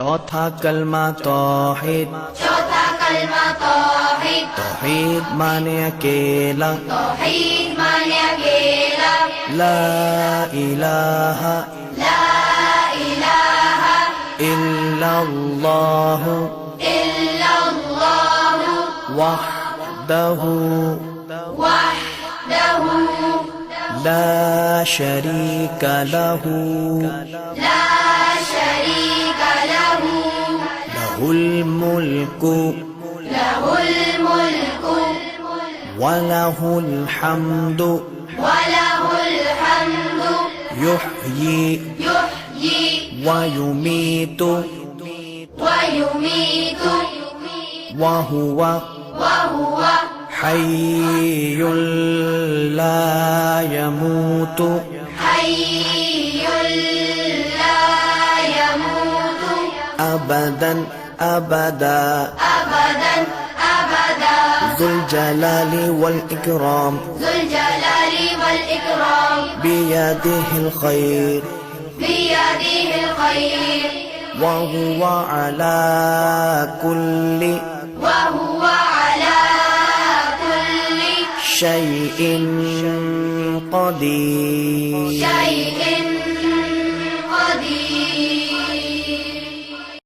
चौथा कलमा तौहीद। चौथा कलमा तौहीद। तौहीद माने अकेला। तौहीद माने अकेला। ला इलाहा ला इलाहा इल्लल्लाह इल्लल्लाह वहदहु वहदहु ला शरीका लहु ला शरीक लहु लहुल मुल्कु लहुल मुल्कु वलहुल हम्दु वलहुल हम्दु युह्यी युह्यी वयुमीतु वयुमीतु वहुव वहुव हय्युल ला यमूतु हय्युल ला यमूतु अबदन अबदा अबदन अबदा ज़ुल जलाली वल इकराम ज़ुल जलाली वल इकराम बियदिहिल खैर बियदिहिल खैर वहुव अला कुल्लि वहुव अला कुल्लि शैइन क़दीर। शैइन